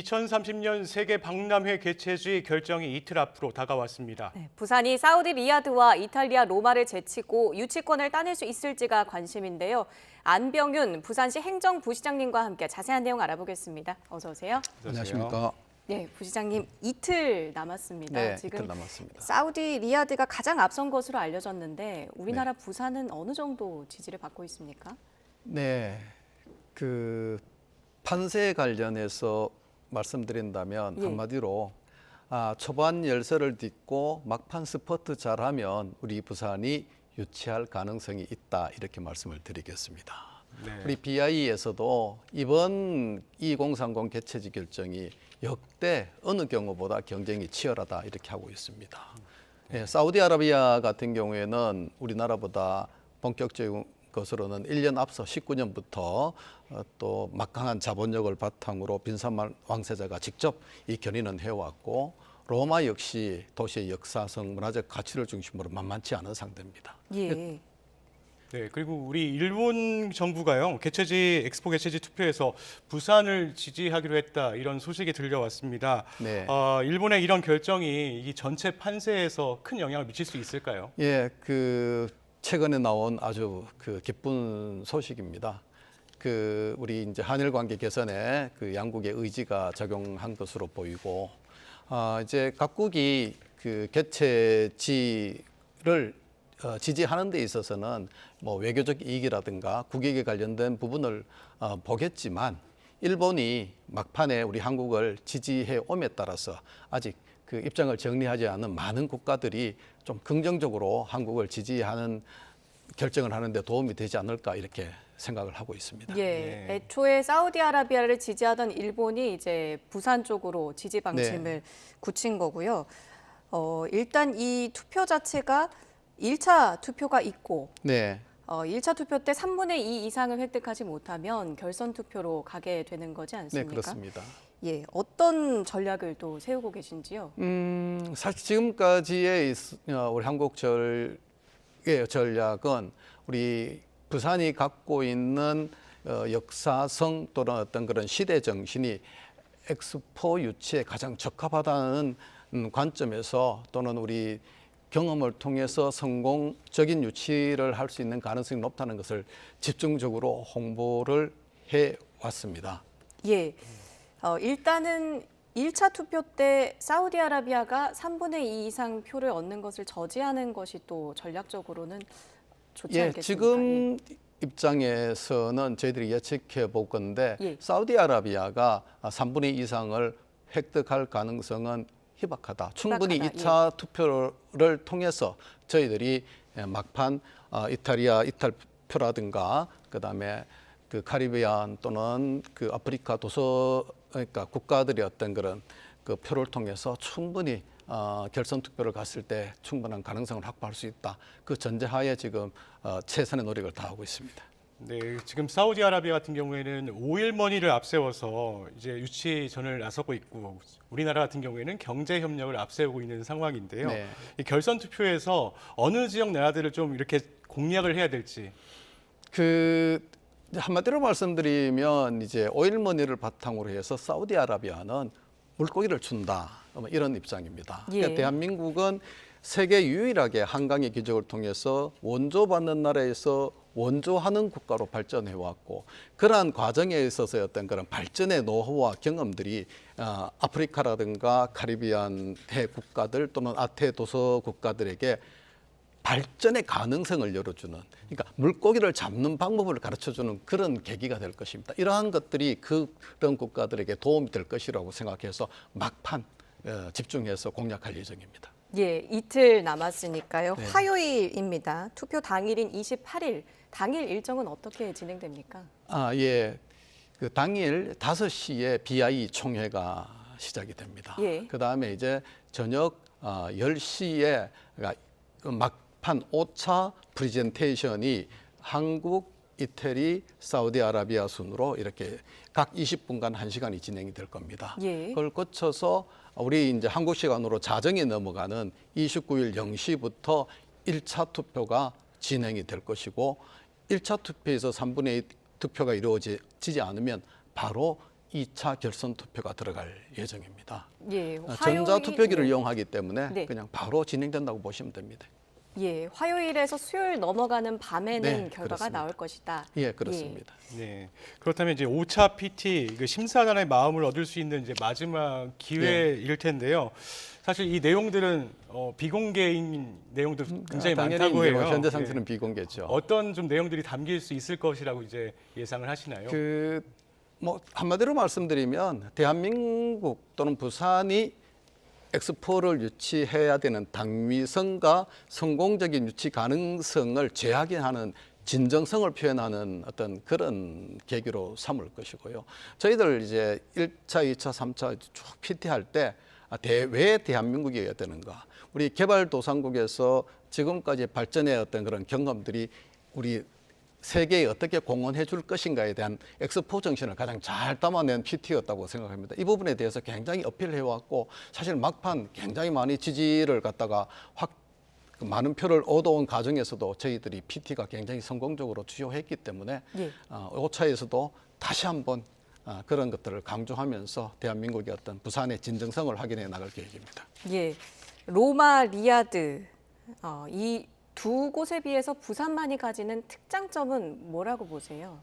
2030년 세계 박람회 개최지 결정이 이틀 앞으로 다가왔습니다. 네, 부산이 사우디 리야드와 이탈리아 로마를 제치고 유치권을 따낼 수 있을지가 관심인데요. 안병윤 부산시 행정부시장님과 함께 자세한 내용 알아보겠습니다. 어서 오세요. 안녕하십니까. 네, 부시장님 이틀 남았습니다. 네, 지금 이틀 남았습니다. 사우디 리야드가 가장 앞선 것으로 알려졌는데 우리나라 부산은 어느 정도 지지를 받고 있습니까? 네, 그 판세 관련해서 말씀드린다면 한마디로 초반 열세를 딛고 막판 스퍼트 잘하면 우리 부산이 유치할 가능성이 있다 이렇게 말씀을 드리겠습니다. 네. 우리 BI에서도 이번 2030 개최지 결정이 역대 어느 경우보다 경쟁이 치열하다 이렇게 하고 있습니다. 네, 사우디아라비아 같은 경우에는 우리나라보다 본격적인 것으로는 1년 앞서 19년부터 또 막강한 자본력을 바탕으로 빈산 왕세자가 직접 이 견인은 해왔고 로마 역시 도시의 역사성, 문화적 가치를 중심으로 만만치 않은 상대입니다. 예. 네, 그리고 우리 일본 정부가요, 엑스포 개최지 투표에서 부산을 지지하기로 했다 이런 소식이 들려왔습니다. 네. 일본의 이런 결정이 이 전체 판세에서 큰 영향을 미칠 수 있을까요? 예, 최근에 나온 아주 기쁜 소식입니다. 우리 이제 한일 관계 개선에 양국의 의지가 작용한 것으로 보이고, 이제 각국이 개최지를 지지하는 데 있어서는 뭐 외교적 이익이라든가 국익에 관련된 부분을 보겠지만 일본이 막판에 우리 한국을 지지해 옴에 따라서 아직 입장을 정리하지 않은 많은 국가들이 좀 긍정적으로 한국을 지지하는 결정을 하는 데 도움이 되지 않을까 이렇게 생각을 하고 있습니다. 예, 애초에 사우디아라비아를 지지하던 일본이 이제 부산 쪽으로 지지 방침을 굳힌 거고요. 일단 이 투표 자체가 1차 투표가 있고 네. 1차 투표 때 3분의 2 이상을 획득하지 못하면 결선 투표로 가게 되는 거지 않습니까? 네, 그렇습니다. 예, 어떤 전략을 또 세우고 계신지요? 사실 지금까지의 우리 한국 전략은 우리 부산이 갖고 있는 역사성 또는 어떤 그런 시대 정신이 엑스포 유치에 가장 적합하다는 관점에서 또는 우리 경험을 통해서 성공적인 유치를 할 수 있는 가능성이 높다는 것을 집중적으로 홍보를 해 왔습니다. 예, 일단은 1차 투표 때 사우디아라비아가 3분의 2 이상 표를 얻는 것을 저지하는 것이 또 전략적으로는 좋지 않겠습니까? 지금 입장에서는 저희들이 예측해 볼 건데 사우디아라비아가 3분의 2 이상을 획득할 가능성은 희박하다. 충분히 2차 투표를 통해서 저희들이 막판 이탈표라든가 그다음에 카리비안 또는 아프리카 그러니까 국가들의 어떤 그런 표를 통해서 충분히 결선 투표를 갔을 때 충분한 가능성을 확보할 수 있다. 그 전제하에 지금 최선의 노력을 다하고 있습니다. 네, 지금 사우디아라비아 같은 경우에는 오일머니를 앞세워서 이제 유치전을 나서고 있고 우리나라 같은 경우에는 경제 협력을 앞세우고 있는 상황인데요. 네. 이 결선 투표에서 어느 지역 나라들을 좀 이렇게 공략을 해야 될지. 한마디로 말씀드리면 이제 오일머니를 바탕으로 해서 사우디아라비아는 물고기를 준다 이런 입장입니다. 그러니까 대한민국은 세계 유일하게 한강의 기적을 통해서 원조받는 나라에서 원조하는 국가로 발전해 왔고 그러한 과정에 있어서의 어떤 그런 발전의 노하우와 경험들이 아프리카라든가 카리비안의 국가들 또는 아태 도서 국가들에게 발전의 가능성을 열어주는, 그러니까 물고기를 잡는 방법을 가르쳐주는 그런 계기가 될 것입니다. 이러한 것들이 그런 국가들에게 도움이 될 것이라고 생각해서 막판 집중해서 공략할 예정입니다. 예, 이틀 남았으니까요. 화요일입니다. 투표 당일인 28일, 당일 일정은 어떻게 진행됩니까? 당일 5시에 BI 총회가 시작이 됩니다. 그다음에 이제 저녁 10시에 막판 5차 프레젠테이션이 한국, 이태리, 사우디아라비아 순으로 이렇게 각 20분간 1시간이 진행이 될 겁니다. 그걸 거쳐서 우리 이제 한국 시간으로 자정에 넘어가는 29일 0시부터 1차 투표가 진행이 될 것이고 1차 투표에서 3분의 2 투표가 이루어지지 않으면 바로 2차 결선 투표가 들어갈 예정입니다. 예, 전자 투표기를 네. 이용하기 때문에 네. 그냥 바로 진행된다고 보시면 됩니다. 예, 화요일에서 수요일 넘어가는 밤에는 네, 결과가 그렇습니다. 나올 것이다. 예, 그렇습니다. 네. 그렇다면 이제 5차 PT 그 심사단의 마음을 얻을 수 있는 이제 마지막 기회일 텐데요. 사실 이 내용들은 비공개인 내용도 굉장히 당연히 많다고 이제 해요. 현재 상태는 예. 비공개죠. 어떤 좀 내용들이 담길 수 있을 것이라고 이제 예상을 하시나요? 뭐 한마디로 말씀드리면 대한민국 또는 부산이 엑스포를 유치해야 되는 당위성과 성공적인 유치 가능성을 제약하는 진정성을 표현하는 어떤 그런 계기로 삼을 것이고요. 저희들 이제 1차, 2차, 3차 쭉 PT할 때 왜 대한민국이어야 되는가? 우리 개발도상국에서 지금까지 발전해 어떤 그런 경험들이 우리 세계에 어떻게 공헌해 줄 것인가에 대한 엑스포 정신을 가장 잘 담아낸 PT였다고 생각합니다. 이 부분에 대해서 굉장히 어필해 왔고 사실 막판 굉장히 많이 지지를 갖다가 많은 표를 얻어온 과정에서도 저희들이 PT가 굉장히 성공적으로 주요했기 때문에 예. 5차에서도 다시 한번 그런 것들을 강조하면서 대한민국의 어떤 부산의 진정성을 확인해 나갈 계획입니다. 예, 로마, 리야드 이 두 곳에 비해서 부산만이 가지는 특장점은 뭐라고 보세요?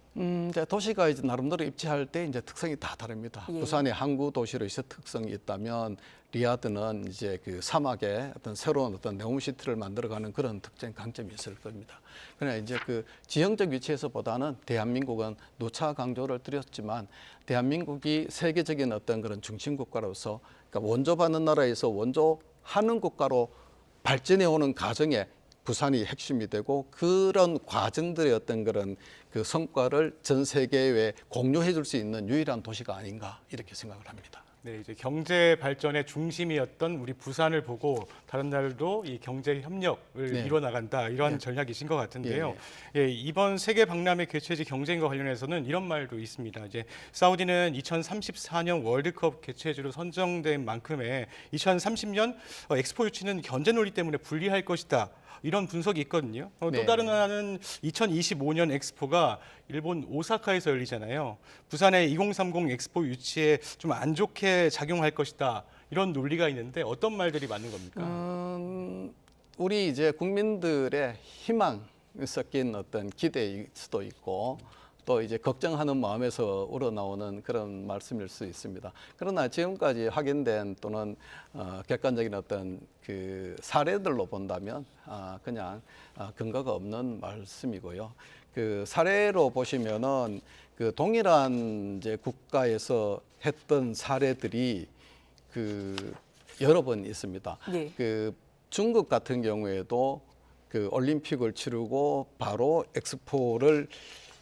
이제 도시가 이제 나름대로 입지할 때 이제 특성이 다 다릅니다. 예. 부산의 항구 도시로 있어 특성이 있다면 리야드는 이제 그 사막에 어떤 새로운 어떤 네옴시티를 만들어가는 그런 특징 강점이 있을 겁니다. 그러나 이제 그 지형적 위치에서보다는 대한민국은 누차 강조를 드렸지만 대한민국이 세계적인 어떤 그런 중심 국가로서 그러니까 원조받는 나라에서 원조하는 국가로 발전해 오는 과정에 부산이 핵심이 되고 그런 과정들의 어떤 그런 그 성과를 전 세계에 공유해 줄 수 있는 유일한 도시가 아닌가 이렇게 생각을 합니다. 네, 이제 경제 발전의 중심이었던 우리 부산을 보고 다른 나라도 이 경제 협력을 네. 이뤄 나간다 이런 네. 전략이신 것 같은데요. 예, 이번 세계 박람회 개최지 경쟁과 관련해서는 이런 말도 있습니다. 이제 사우디는 2034년 월드컵 개최지로 선정된 만큼의 2030년 엑스포 유치는 견제 논리 때문에 불리할 것이다. 이런 분석이 있거든요. 또 네. 다른 하나는 2025년 엑스포가 일본 오사카에서 열리잖아요. 부산의 2030 엑스포 유치에 좀 안 좋게 작용할 것이다. 이런 논리가 있는데 어떤 말들이 맞는 겁니까? 우리 이제 국민들의 희망 섞인 어떤 기대일 수도 있고 또 이제 걱정하는 마음에서 우러나오는 그런 말씀일 수 있습니다. 그러나 지금까지 확인된 또는 객관적인 어떤 그 사례들로 본다면 그냥 근거가 없는 말씀이고요. 그 사례로 보시면은 그 동일한 이제 국가에서 했던 사례들이 그 여러 번 있습니다. 네. 그 중국 같은 경우에도 그 올림픽을 치르고 바로 엑스포를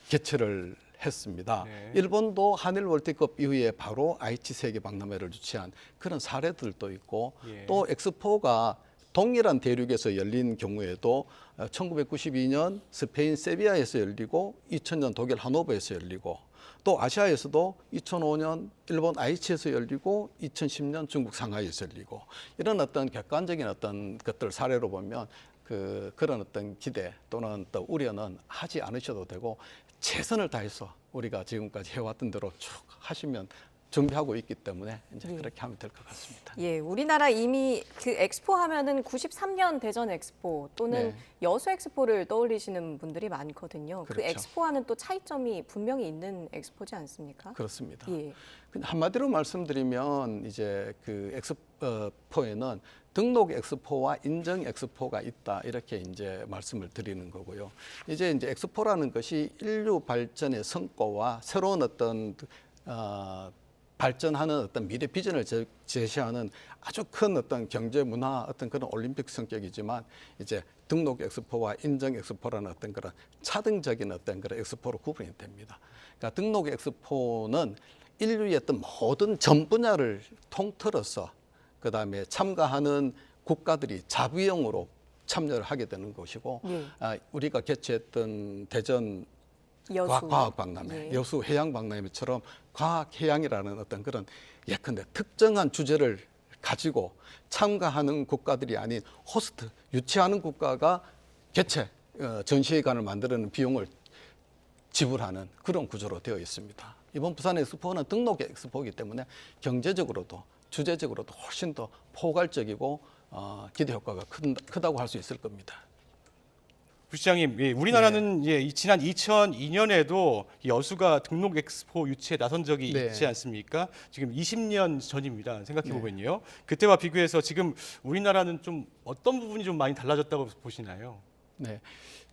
개최를 했습니다. 네. 일본도 한일 월드컵 이후에 바로 aichi 세계 박람회를 유치한 그런 사례들도 있고 예. 또 엑스포가 동일한 대륙에서 열린 경우에도 1992년 스페인 세비야에서 열리고 2000년 독일 하노버에서 열리고 또 아시아에서도 2005년 일본 aichi에서 열리고 2010년 중국 상하이에서 열리고 이런 어떤 객관적인 어떤 것들 사례로 보면 그런 어떤 기대 또는 또 우려는 하지 않으셔도 되고 최선을 다해서 우리가 지금까지 해왔던 대로 쭉 하시면 준비하고 있기 때문에 이제 그렇게 하면 될 것 같습니다. 예, 우리나라 이미 그 엑스포 하면은 93년 대전 엑스포 또는 네. 여수 엑스포를 떠올리시는 분들이 많거든요. 그 그렇죠. 엑스포와는 또 차이점이 분명히 있는 엑스포지 않습니까? 그렇습니다. 예. 한마디로 말씀드리면 이제 그 엑스포에는 등록 엑스포와 인정 엑스포가 있다 이렇게 이제 말씀을 드리는 거고요. 이제 엑스포라는 것이 인류 발전의 성과와 새로운 어떤 발전하는 어떤 미래 비전을 제시하는 아주 큰 어떤 경제 문화 어떤 그런 올림픽 성격이지만 이제 등록 엑스포와 인정 엑스포라는 어떤 그런 차등적인 어떤 그런 엑스포로 구분이 됩니다. 그러니까 등록 엑스포는 인류의 어떤 모든 전 분야를 통틀어서 그다음에 참가하는 국가들이 자부형으로 참여를 하게 되는 것이고 우리가 개최했던 대전 여수. 과학박람회, 예. 여수 해양박람회처럼 과학해양이라는 어떤 그런 예컨대 특정한 주제를 가지고 참가하는 국가들이 아닌 호스트, 유치하는 국가가 개최 전시회관을 만드는 비용을 지불하는 그런 구조로 되어 있습니다. 이번 부산 엑스포는 등록 엑스포이기 때문에 경제적으로도 주제적으로도 훨씬 더 포괄적이고 기대 효과가 크다고 할 수 있을 겁니다. 부시장님, 예, 우리나라는 지난 2002년에도 여수가 등록 엑스포 유치에 나선 적이 네. 있지 않습니까? 지금 20년 전입니다. 생각해 보면요. 그때와 비교해서 지금 우리나라는 좀 어떤 부분이 좀 많이 달라졌다고 보시나요? 네,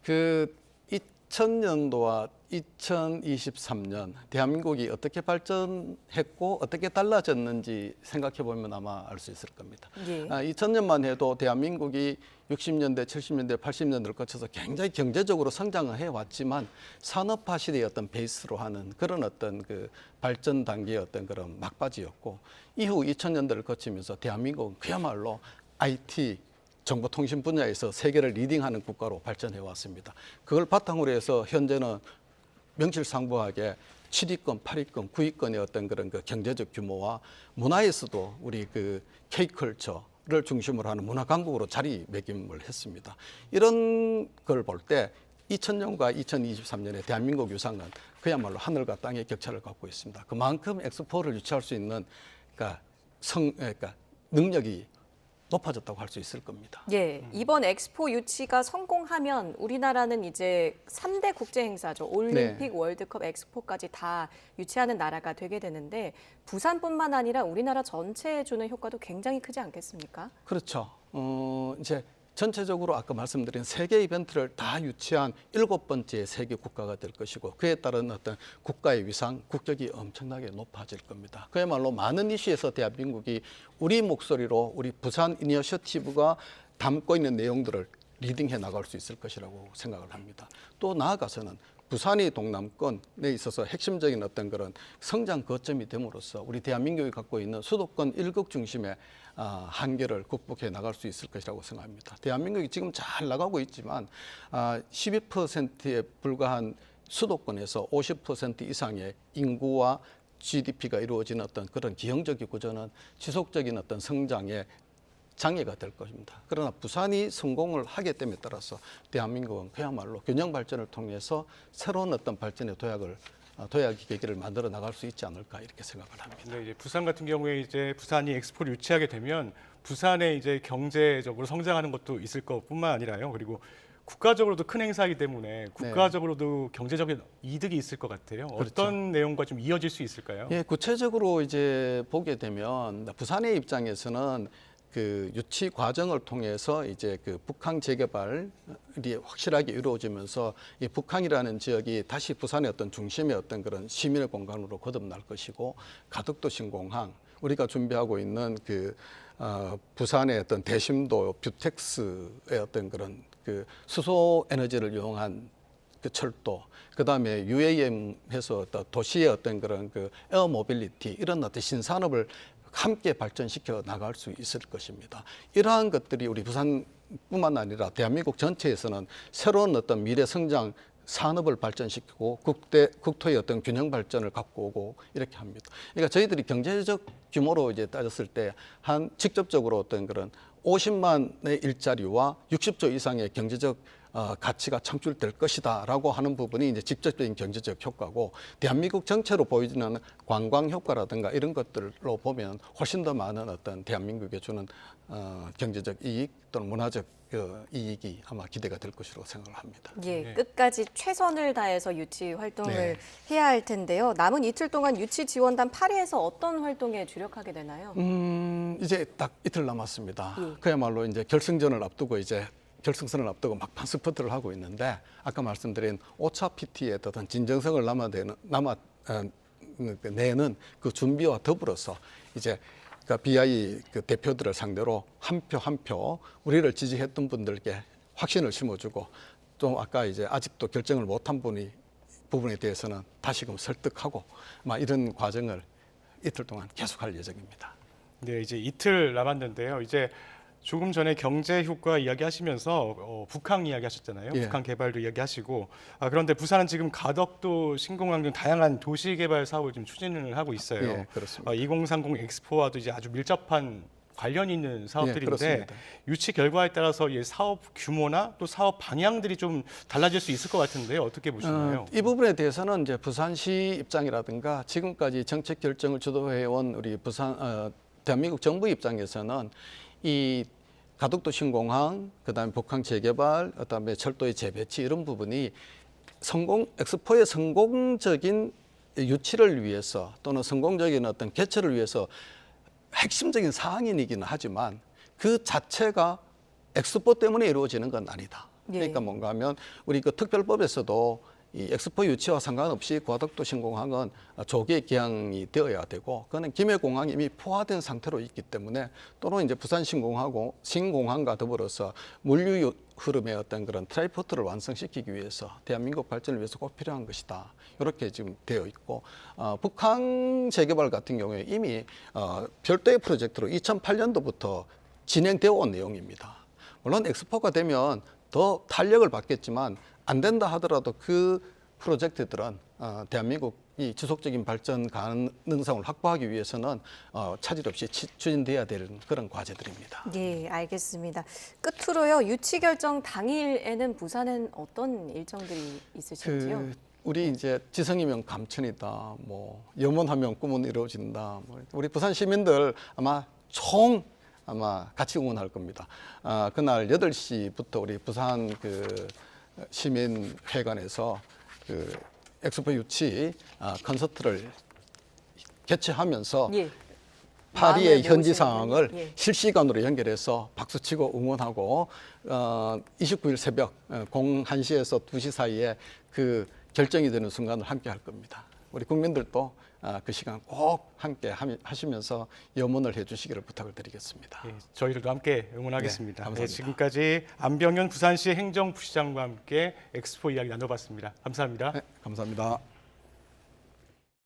그 2000년도와 2023년 대한민국이 어떻게 발전했고 어떻게 달라졌는지 생각해 보면 아마 알 수 있을 겁니다. 예. 2000년만 해도 대한민국이 60년대, 70년대, 80년대를 거쳐서 굉장히 경제적으로 성장을 해왔지만 산업화 시대의 어떤 베이스로 하는 그런 어떤 그 발전 단계의 어떤 그런 막바지였고 이후 2000년대를 거치면서 대한민국은 그야말로 IT 정보통신 분야에서 세계를 리딩하는 국가로 발전해 왔습니다. 그걸 바탕으로 해서 현재는 명실상부하게 7위권, 8위권, 9위권의 어떤 그런 그 경제적 규모와 문화에서도 우리 그 K컬처를 중심으로 하는 문화 강국으로 자리매김을 했습니다. 이런 걸 볼 때 2000년과 2023년의 대한민국 유상은 그야말로 하늘과 땅의 격차를 갖고 있습니다. 그만큼 엑스포를 유치할 수 있는 그러니까 능력이 높아졌다고 할 수 있을 겁니다. 예, 이번 엑스포 유치가 성공하면 우리나라는 이제 3대 국제 행사죠. 올림픽, 월드컵, 엑스포까지 다 유치하는 나라가 되게 되는데 부산뿐만 아니라 우리나라 전체에 주는 효과도 굉장히 크지 않겠습니까? 그렇죠. 이제 전체적으로 아까 말씀드린 세계 이벤트를 다 유치한 7번째 세계 국가가 될 것이고 그에 따른 어떤 국가의 위상, 국격이 엄청나게 높아질 겁니다. 그야말로 많은 이슈에서 대한민국이 우리 목소리로 우리 부산 이니셔티브가 담고 있는 내용들을 리딩해 나갈 수 있을 것이라고 생각을 합니다. 또 나아가서는 부산이 동남권에 있어서 핵심적인 어떤 그런 성장 거점이 됨으로써 우리 대한민국이 갖고 있는 수도권 일극 중심의 한계를 극복해 나갈 수 있을 것이라고 생각합니다. 대한민국이 지금 잘 나가고 있지만 12%에 불과한 수도권에서 50% 이상의 인구와 GDP가 이루어지는 어떤 그런 기형적인 구조는 지속적인 어떤 성장에 장애가 될 것입니다. 그러나 부산이 성공을 하게 됨에 따라서 대한민국은 그야말로 균형 발전을 통해서 새로운 어떤 발전의 도약의 계기를 만들어 나갈 수 있지 않을까 이렇게 생각을 합니다. 네, 이제 부산 같은 경우에 이제 부산이 엑스포를 유치하게 되면 부산의 이제 경제적으로 성장하는 것도 있을 것뿐만 아니라요. 그리고 국가적으로도 큰 행사이기 때문에 국가적으로도 경제적인 이득이 있을 것 같아요. 그렇죠. 어떤 내용과 좀 이어질 수 있을까요? 예, 구체적으로 이제 보게 되면 부산의 입장에서는 그 유치 과정을 통해서 이제 그 북항 재개발이 확실하게 이루어지면서 이 북항이라는 지역이 다시 부산의 어떤 중심의 어떤 그런 시민의 공간으로 거듭날 것이고 가덕도 신공항 우리가 준비하고 있는 그 부산의 어떤 대심도 뷰텍스의 어떤 그런 그 수소 에너지를 이용한 그 철도, 그 다음에 UAM에서 도시의 어떤 그런 그 에어 모빌리티 이런 어떤 신산업을 함께 발전시켜 나갈 수 있을 것입니다. 이러한 것들이 우리 부산뿐만 아니라 대한민국 전체에서는 새로운 어떤 미래 성장 산업을 발전시키고 국토의 어떤 균형 발전을 갖고 오고 이렇게 합니다. 그러니까 저희들이 경제적 규모로 이제 따졌을 때 한 직접적으로 어떤 그런 50만의 일자리와 60조 이상의 경제적 가치가 창출될 것이다라고 하는 부분이 이제 직접적인 경제적 효과고 대한민국 전체로 보여지는 관광 효과라든가 이런 것들로 보면 훨씬 더 많은 어떤 대한민국에 주는 경제적 이익 또는 문화적 이익이 아마 기대가 될 것이라고 생각을 합니다. 예, 네. 끝까지 최선을 다해서 유치 활동을 해야 할 텐데요. 남은 이틀 동안 유치 지원단 8위에서 어떤 활동에 주력하게 되나요? 이제 딱 이틀 남았습니다. 그야말로 이제 결승전을 앞두고 이제 결승선을 앞두고 막판 스퍼트를 하고 있는데 아까 말씀드린 오차 PT의 어떤 진정성을 내는 그 준비와 더불어서 이제 그 BI 그 대표들을 상대로 한 표 한 표 우리를 지지했던 분들께 확신을 심어주고 또 아까 이제 아직도 결정을 못한 부분에 대해서는 다시금 설득하고 막 이런 과정을 이틀 동안 계속할 예정입니다. 네, 이제 이틀 남았는데요. 이제 조금 전에 경제 효과 이야기하시면서 북항 이야기하셨잖아요. 예. 북한 개발도 이야기하시고 그런데 부산은 지금 가덕도, 신공항 등 다양한 도시 개발 사업을 지금 추진을 하고 있어요. 예, 그렇습니다. 2030 엑스포와도 이제 아주 밀접한 관련 있는 사업들인데 그렇습니다. 유치 결과에 따라서 이 사업 규모나 또 사업 방향들이 좀 달라질 수 있을 것 같은데 어떻게 보시나요? 이 부분에 대해서는 이제 부산시 입장이라든가 지금까지 정책 결정을 주도해온 우리 대한민국 정부 입장에서는 이 가덕도 신공항, 그다음에 북항 재개발, 그다음에 철도의 재배치 이런 부분이 엑스포의 성공적인 유치를 위해서 또는 성공적인 어떤 개최를 위해서 핵심적인 사항이긴 하지만 그 자체가 엑스포 때문에 이루어지는 건 아니다. 그러니까 뭔가 하면 우리 그 특별법에서도 이 엑스포 유치와 상관없이 고덕도 신공항은 조기에 기항이 되어야 되고 그거는 김해공항이 이미 포화된 상태로 있기 때문에 또는 이제 부산 신공항과 더불어서 물류 흐름의 어떤 그런 트라이포트를 완성시키기 위해서 대한민국 발전을 위해서 꼭 필요한 것이다. 이렇게 지금 되어 있고 북항 재개발 같은 경우에 이미 별도의 프로젝트로 2008년도부터 진행되어 온 내용입니다. 물론 엑스포가 되면 더 탄력을 받겠지만 안 된다 하더라도 그 프로젝트들은 대한민국이 지속적인 발전 가능성을 확보하기 위해서는 차질 없이 추진돼야 되는 그런 과제들입니다. 예, 알겠습니다. 끝으로요. 유치 결정 당일에는 부산은 어떤 일정들이 있으신지요? 우리 이제 지성이면 감천이다, 뭐 염원하면 꿈은 이루어진다. 우리 부산 시민들 아마 같이 응원할 겁니다. 그날 8시부터 우리 부산 시민회관에서 엑스포 유치 콘서트를 개최하면서 파리의 현지 상황을 실시간으로 연결해서 박수치고 응원하고 29일 새벽 01시에서 2시 사이에 그 결정이 되는 순간을 함께 할 겁니다. 우리 국민들도 그 시간 꼭 함께 하시면서 염원을 해주시기를 부탁을 드리겠습니다. 예, 저희들도 함께 응원하겠습니다. 감사합니다. 네, 지금까지 안병현 부산시 행정부시장과 함께 엑스포 이야기 나눠봤습니다. 감사합니다. 네, 감사합니다.